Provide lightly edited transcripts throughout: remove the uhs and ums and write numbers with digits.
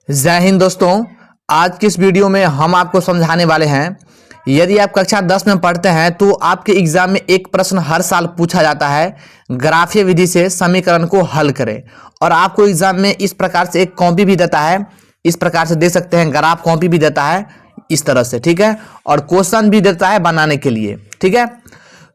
जय हिंद दोस्तों। आज की इस वीडियो में हम आपको समझाने वाले हैं, यदि आप कक्षा 10 में पढ़ते हैं तो आपके एग्जाम में एक प्रश्न हर साल पूछा जाता है, ग्राफीय विधि से समीकरण को हल करें। और आपको एग्जाम में इस प्रकार से एक कॉपी भी देता है, इस प्रकार से दे सकते हैं, ग्राफ कॉपी भी देता है इस तरह से, ठीक है। और क्वेश्चन भी देता है बनाने के लिए, ठीक है।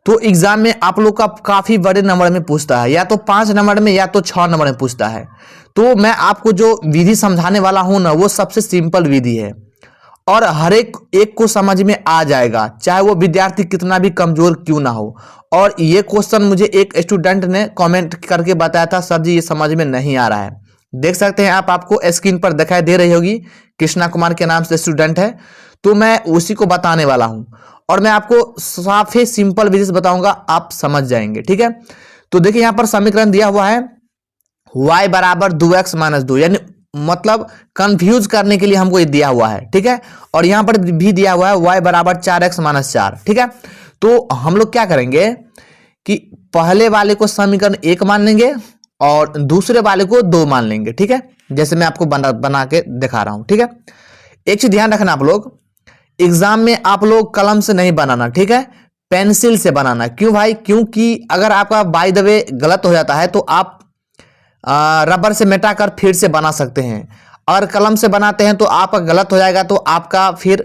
तो एग्जाम में आप लोग का काफी बड़े नंबर में पूछता है, या तो 5 नंबर में या तो 6 नंबर में पूछता है। तो मैं आपको जो विधि समझाने वाला हूं ना, वो सबसे सिंपल विधि है और हर एक को समझ में आ जाएगा, चाहे वो विद्यार्थी कितना भी कमजोर क्यों ना हो। और ये क्वेश्चन मुझे एक स्टूडेंट ने कमेंट करके बताया था, सर जी ये समझ में नहीं आ रहा है। देख सकते हैं आप, आपको स्क्रीन पर दिखाई दे रही होगी, कृष्णा कुमार के नाम से स्टूडेंट है। तो मैं उसी को बताने वाला हूं और मैं आपको साफ ही सिंपल विधि से बताऊंगा, आप समझ जाएंगे, ठीक है। तो देखिए यहाँ पर समीकरण दिया हुआ है y बराबर 2x माइनस 2, यानी मतलब कंफ्यूज करने के लिए हमको ये दिया हुआ है, ठीक है। और यहां पर भी दिया हुआ है y बराबर 4x माइनस 4, ठीक है। तो हम लोग क्या करेंगे कि पहले वाले को समीकरण 1 मान लेंगे और दूसरे वाले को 2 मान लेंगे, ठीक है। जैसे मैं आपको बना के दिखा रहा हूं, ठीक है। एक चीज ध्यान रखना, आप लोग एग्जाम में आप लोग कलम से नहीं बनाना, ठीक है, पेंसिल से बनाना। क्यों भाई? क्योंकि अगर आपका बाय द वे गलत हो जाता है तो आप रबर से मिटाकर फिर से बना सकते हैं। और कलम से बनाते हैं तो आपका गलत हो जाएगा, तो आपका फिर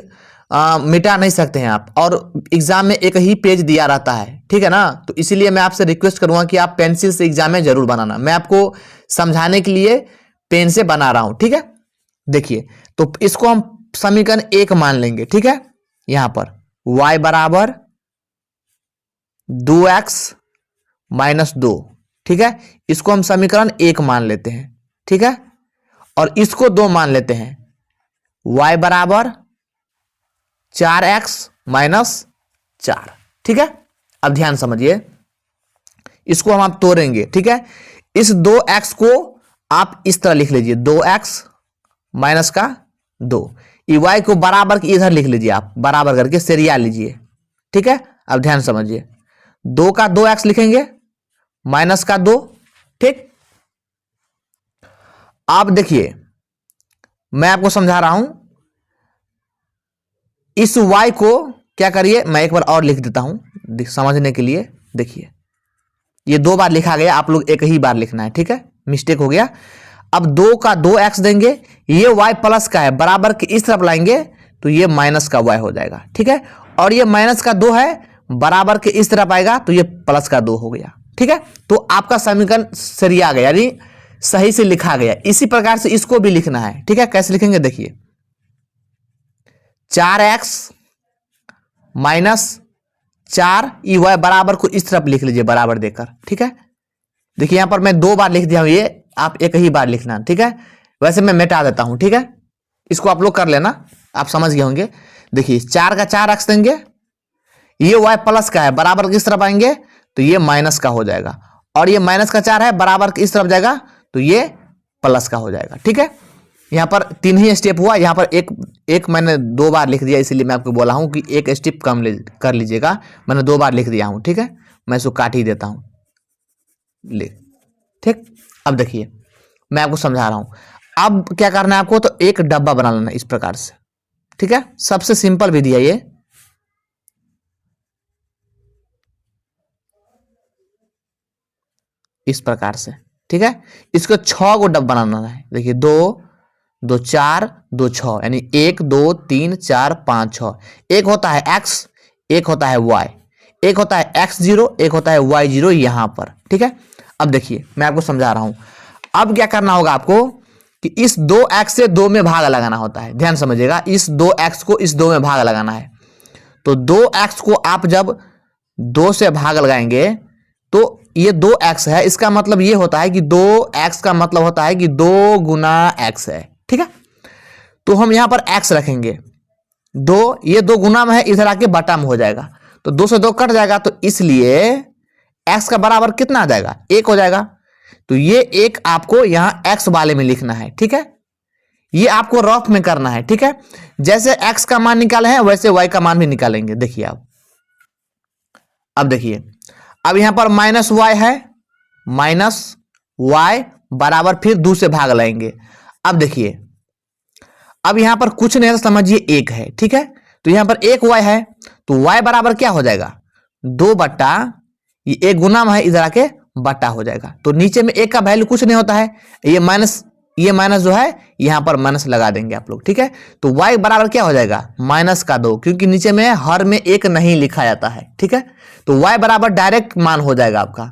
मिटा नहीं सकते हैं आप, और एग्जाम में एक ही पेज दिया रहता है, ठीक है ना। तो इसीलिए मैं आपसे रिक्वेस्ट करूंगा कि आप पेंसिल से एग्जाम में जरूर बनाना। मैं आपको समझाने के लिए पेन से बना रहा हूं, ठीक है। देखिए, तो इसको हम समीकरण 1 मान लेंगे, ठीक है। यहां पर y बराबर 2x माइनस 2, ठीक है। इसको हम समीकरण 1 मान लेते हैं, ठीक है। और इसको 2 मान लेते हैं, y बराबर 4x माइनस 4, ठीक है। अब ध्यान समझिए, इसको हम आप तोड़ेंगे, ठीक है। इस 2x को आप इस तरह लिख लीजिए, 2x माइनस का 2, y को बराबर इधर लिख लीजिए, आप बराबर करके सरिया लीजिए, ठीक है। अब ध्यान समझिए, 2 का 2x लिखेंगे माइनस का 2, ठीक। आप देखिए, मैं आपको समझा रहा हूं, इस y को क्या करिए, मैं एक बार और लिख देता हूं समझने के लिए। देखिए, ये 2 बार लिखा गया, आप लोग एक ही बार लिखना है, ठीक है, मिस्टेक हो गया। अब 2 का 2x देंगे, ये y प्लस का है, बराबर के इस तरफ लाएंगे तो ये माइनस का y हो जाएगा, ठीक है। और ये माइनस का 2 है, बराबर के इस तरफ आएगा तो ये प्लस का 2 हो गया, ठीक है। तो आपका समीकरण सही आ गया, यानी सही से लिखा गया। इसी प्रकार से इसको भी लिखना है, ठीक है। कैसे लिखेंगे? देखिए, 4x माइनस 4 y बराबर को इस तरफ लिख लीजिए, बराबर देकर, ठीक है। देखिए यहां पर मैं 2 बार लिख दिया हूं, ये आप एक ही बार लिखना, ठीक है। वैसे मैं मिटा देता हूं, ठीक है। इसको आप लोग कर लेना, आप समझ गए होंगे। देखिए, 4 का 4 रख देंगे, ये y प्लस का है, बराबर किस तरफ आएंगे तो ये माइनस का हो जाएगा, और ये माइनस का 4 है, बराबर इस तरफ जाएगा तो ये प्लस का हो जाएगा, ठीक है। यहां पर 3 ही स्टेप हुआ, यहां पर एक मैंने 2 बार लिख दिया, इसीलिए मैं आपको बोला हूं कि एक स्टेप कम कर लीजिएगा। मैंने 2 बार लिख दिया हूं, ठीक है। मैं इसको काट ही देता हूं, लिख, ठीक। अब देखिए, मैं आपको समझा रहा हूं। अब क्या करना है आपको, तो एक डब्बा बना लेना इस प्रकार से, ठीक है। सबसे सिंपल विधि है ये। इस प्रकार से, ठीक है। इसको 6 को डब्बा बनाना है। देखिए, 2 2 4 2 6, यानी 1 2 3 4 5 6। एक होता है x, एक होता है y, एक होता है x0, एक होता है y0 यहां पर, ठीक है। अब देखिए, मैं आपको समझा रहा हूं। अब क्या करना होगा आपको कि इस 2x से 2 में भाग लगाना होता है। ध्यान समझिएगा, इस 2x को इस 2 में भाग लगाना है। तो 2x को आप जब 2 से भाग लगाएंगे तो ये 2x है, इसका मतलब ये होता है कि 2x का मतलब होता है कि 2 गुना x है, ठीक है। तो हम यहां पर x रखेंगे, 2, ये 2 गुना में है, इधर आके बटा में हो जाएगा, तो 2 से 2 कट जाएगा, तो इसलिए x का बराबर कितना आ जाएगा, 1 हो जाएगा। तो ये 1 आपको यहां x वाले में लिखना है, ठीक है। ये आपको रफ में करना है, ठीक है। जैसे x का मान निकाले हैं वैसे y का मान भी निकालेंगे। देखिए आप, अब देखिए, अब यहां पर माइनस y है, माइनस y बराबर फिर 2 से भाग लाएंगे। अब देखिए, अब यहां पर कुछ नहीं है तो समझिए एक है, ठीक है। तो यहां पर एक y है तो y बराबर क्या हो जाएगा, 2 बट्टा ये एक गुना में है, इधर आके बट्टा हो जाएगा। तो नीचे में एक का वैल्यू कुछ नहीं होता है, ये माइनस जो है यहां पर माइनस लगा देंगे आप लोग, ठीक है। तो y बराबर क्या हो जाएगा, -2, क्योंकि नीचे में हर में एक नहीं लिखा जाता है, ठीक है। तो y बराबर डायरेक्ट मान हो जाएगा आपका,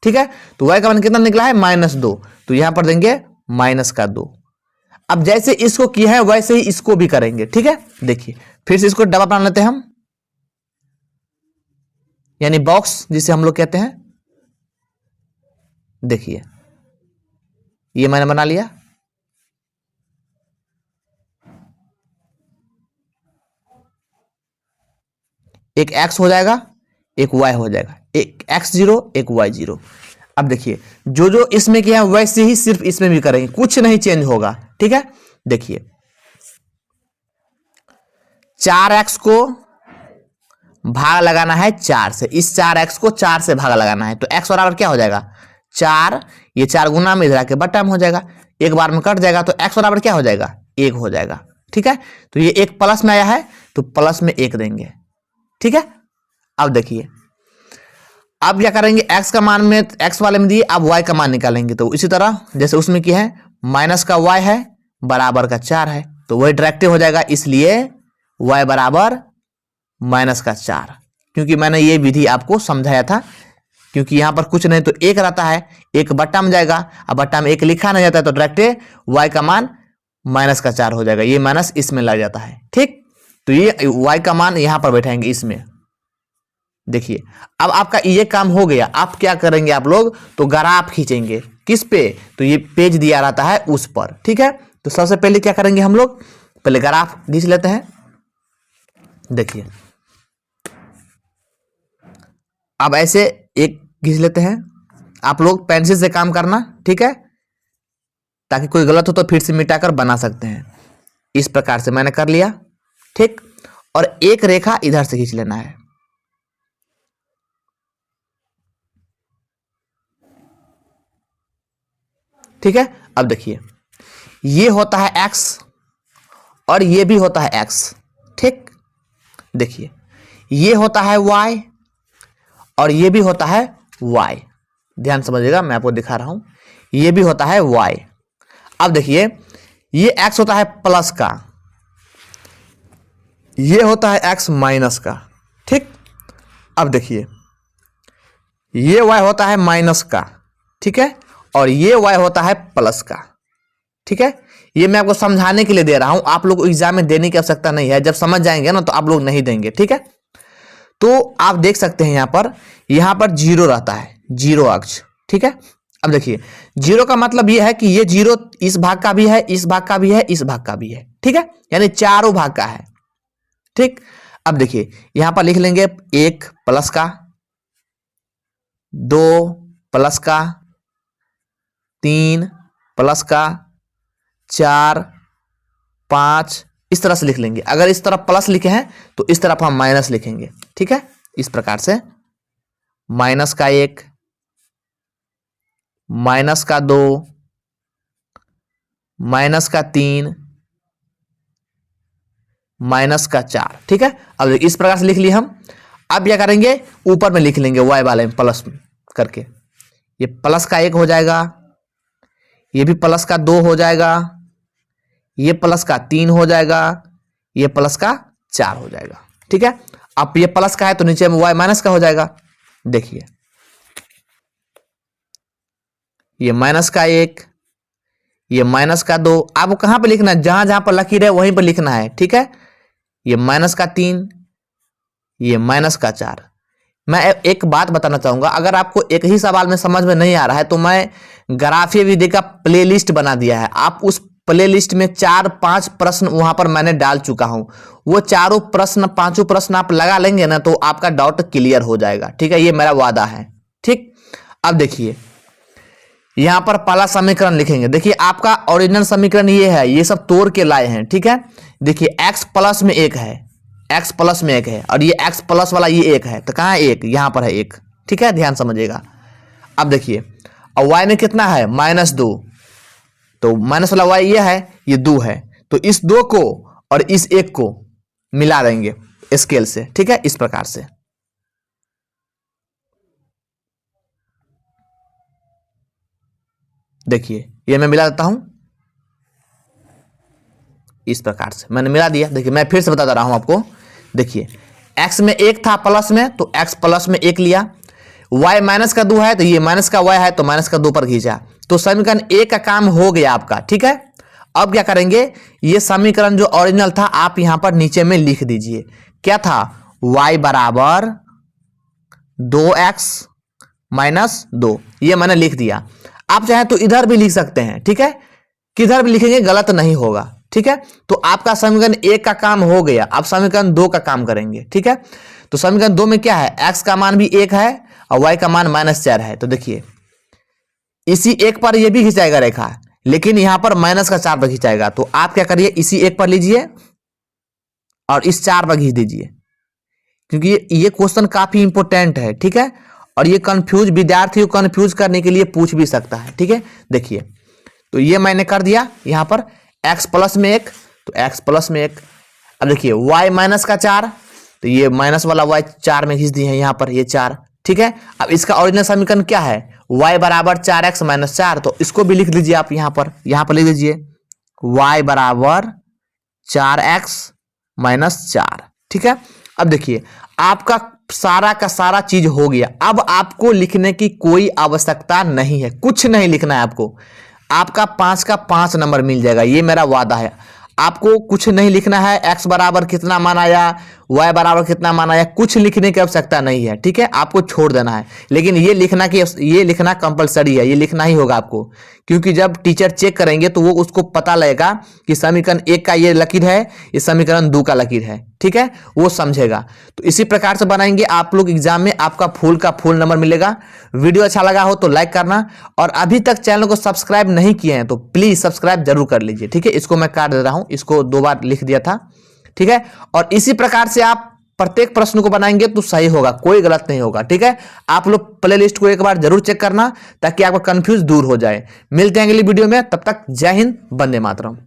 ठीक है। तो y का मान कितना निकला है, -2, तो यहां पर देंगे -2। अब जैसे इसको किया है वैसे ही इसको भी करेंगे, ठीक है। देखिए फिर से इसको डबल बना लेते हैं हम, यानी बॉक्स जिसे हम लोग कहते हैं। देखिए ये मैंने बना लिया, एक x हो जाएगा, एक y हो जाएगा, एक x0 एक y0। अब देखिए जो जो इसमें किया है वैसे ही सिर्फ इसमें भी करेंगे, कुछ नहीं चेंज होगा, ठीक है। देखिए 4x को भाग लगाना है 4 से, इस 4x को 4 से भाग लगाना है, तो x बराबर क्या हो जाएगा, 4, ये 4 गुना में इधर आके बट्टा में हो जाएगा, एक बार में कट जाएगा, तो x बराबर क्या हो जाएगा, 1 हो जाएगा, ठीक है। तो ये एक प्लस में आया है तो प्लस में 1 देंगे, ठीक है। अब देखिए अब क्या करेंगे, x का मान में x वाले में दिए, अब y का मान निकालेंगे। तो इसी तरह जैसे उसमें किया है, माइनस का y है बराबर का 4 है, तो वही डायरेक्ट हो जाएगा, इसलिए y बराबर -4, क्योंकि मैंने ये विधि आपको समझाया था। क्योंकि यहां पर कुछ नहीं तो एक रहता है, एक बट्टा में जाएगा, अब बट्टा में एक लिखा नहीं जाता है, तो डायरेक्ट y का मान -4 हो जाएगा, ये माइनस इसमें लग जाता है, ठीक। तो ये y का मान यहां पर बैठाएंगे इसमें। देखिए अब आपका ये काम हो गया। आप क्या करेंगे, आप लोग तो ग्राफ खींचेंगे, किस पे, तो ये पेज दिया रहता है उस पर, ठीक है। तो सबसे पहले क्या करेंगे, हम लोग पहले ग्राफ खींच लेते हैं। देखिए अब ऐसे एक खींच लेते हैं, आप लोग पेंसिल से काम करना, ठीक है, ताकि कोई गलत हो तो फिर से मिटाकर बना सकते हैं। इस प्रकार से मैंने कर लिया, ठीक। और एक रेखा इधर से खींच लेना है, ठीक है। अब देखिए ये होता है x और ये भी होता है x, ठीक। देखिए ये होता है y और ये भी होता है y, ध्यान समझिएगा, मैं आपको दिखा रहा हूं, ये भी होता है y। अब देखिए ये x होता है प्लस का, ये होता है x माइनस का, ठीक। अब देखिए ये y होता है माइनस का, ठीक है, और ये y होता है प्लस का, ठीक है। ये मैं आपको समझाने के लिए दे रहा हूं, आप लोग को एग्जाम में देने की आवश्यकता नहीं है, जब समझ जाएंगे ना तो आप लोग नहीं देंगे, ठीक है। तो आप देख सकते हैं यहां पर 0 रहता है, 0 अक्ष, ठीक है। अब देखिए 0 का मतलब ये है कि ये 0 इस भाग का भी है, इस भाग का भी है, इस भाग का भी है, ठीक है, यानी चारों भाग का है, ठीक। अब देखिए यहां पर लिख लेंगे 1 प्लस का, 2 प्लस का, 3 प्लस का, 4 5, इस तरह से लिख लेंगे। अगर इस तरफ प्लस लिखे हैं तो इस तरफ हम माइनस लिखेंगे, ठीक है। इस प्रकार से -1, -2, -3, -4, ठीक है। अब इस प्रकार से लिख लिए हम। अब क्या करेंगे, ऊपर में लिख लेंगे y वाले में प्लस करके, ये प्लस का 1 हो जाएगा, ये भी प्लस का 2 हो जाएगा, ये प्लस का 3 हो जाएगा, ये प्लस का 4 हो जाएगा, ठीक है। अब ये प्लस का है तो नीचे में y माइनस का हो जाएगा। देखिए ये -1, ये -2, आपको कहां पे लिखना है, जहां जहां पर लकीर है वहीं पर लिखना है, ठीक है। ये -3, ये -4। मैं एक बात बताना चाहूंगा, अगर आपको एक ही सवाल में समझ में नहीं आ रहा है तो मैं ग्राफीय विधि का प्लेलिस्ट बना दिया है, आप उस प्लेलिस्ट में 4-5 प्रश्न वहां पर मैंने डाल चुका हूं, वो चारों प्रश्न, पांचों प्रश्न आप लगा लेंगे ना तो आपका डाउट क्लियर हो जाएगा, ठीक है, ये मेरा वादा है, ठीक। अब देखिए यहां पर पहला समीकरण लिखेंगे। देखिए आपका ओरिजिनल समीकरण ये है, ये सब तोड़ के लाए हैं, ठीक है। देखिए x प्लस में 1 है, x प्लस में 1 है, और ये x प्लस वाला ये 1 है, तो कहां है 1, यहां पर है 1, ठीक है, ध्यान समझिएगा। अब देखिए और y में कितना है, -2, तो माइनस वाला y ये है, ये 2 है, तो तो इस 2 को और इस 1 को मिला देंगे स्केल से, ठीक है, इस प्रकार से। देखिए ये मैं मिला देता हूं इस प्रकार से, मैंने मिला दिया। देखिए मैं फिर से बता रहा हूं आपको। देखिए x में 1 था प्लस में, तो x प्लस में 1 लिया। y माइनस का 2 है तो ये माइनस का y है तो माइनस का 2 पर खींचा, तो समीकरण A का काम हो गया आपका, ठीक है। अब क्या करेंगे, ये समीकरण जो ओरिजिनल था आप यहां पर नीचे में लिख दीजिए। क्या था, y बराबर 2x माइनस 2, ये मैंने लिख दिया। आप चाहे तो इधर भी लिख सकते हैं, ठीक है, किधर भी लिखेंगे गलत नहीं होगा, ठीक है। तो आपका समीकरण 1 का काम हो गया, अब समीकरण 2 का काम करेंगे, ठीक है। तो समीकरण 2 में क्या है, x का मान भी 1 है और y का मान -4 है। तो देखिए इसी 1 पर ये भी खिंचाएगा रेखा, लेकिन यहां पर -4 पर खिंचाएगा। तो आप क्या करिए, इसी 1 पर लीजिए और इस 4 पर खींच दीजिए, क्योंकि ये क्वेश्चन काफी इंपॉर्टेंट है, ठीक है। और ये कंफ्यूज विद्यार्थी को कंफ्यूज करने के लिए पूछ भी सकता है, ठीक है। देखिए तो ये मैंने कर दिया यहां पर x प्लस में 1, तो x प्लस में 1। अब देखिए y माइनस का 4, तो ये माइनस वाला y 4 में खींच दिए हैं यहां पर, ये 4, ठीक है। अब इसका ओरिजिनल समीकरण क्या है, y बराबर 4x माइनस 4, तो इसको भी लिख दीजिए आप यहां पर लिख दीजिए y बराबर 4x माइनस 4, ठीक है। अब देखिए आपका सारा का सारा चीज हो गया। अब आपको लिखने की कोई आवश्यकता नहीं है, कुछ नहीं लिखना है आपको। आपका 5 का 5 नंबर मिल जाएगा, ये मेरा वादा है। आपको कुछ नहीं लिखना है, x बराबर कितना मान आया, y बराबर कितना मान आया, कुछ लिखने की आवश्यकता नहीं है, ठीक है, आपको छोड़ देना है। लेकिन ये लिखना कंपलसरी है, ये लिखना ही होगा आपको, क्योंकि जब टीचर चेक करेंगे तो वो उसको पता लगेगा कि समीकरण 1 का ये लकीर है, ये समीकरण 2 का लकीर है, ठीक है, वो समझेगा। तो इसी प्रकार से बनाएंगे आप लोग एग्जाम में, आपका फुल का फुल नंबर मिलेगा। वीडियो अच्छा लगा हो तो लाइक करना, और अभी तक चैनल को सब्सक्राइब नहीं किए हैं तो प्लीज सब्सक्राइब जरूर कर लीजिए, ठीक है। इसको मैं काट दे रहा हूं, इसको 2 बार लिख दिया था, ठीक है। और इसी प्रकार से आप प्रत्येक प्रश्न को बनाएंगे तो सही होगा, कोई गलत नहीं होगा, ठीक है। आप लोग प्लेलिस्ट को एक बार जरूर चेक करना ताकि आपका कंफ्यूज दूर हो जाए। मिलते हैं अगली वीडियो में, तब तक जय हिंद, वंदे मातरम।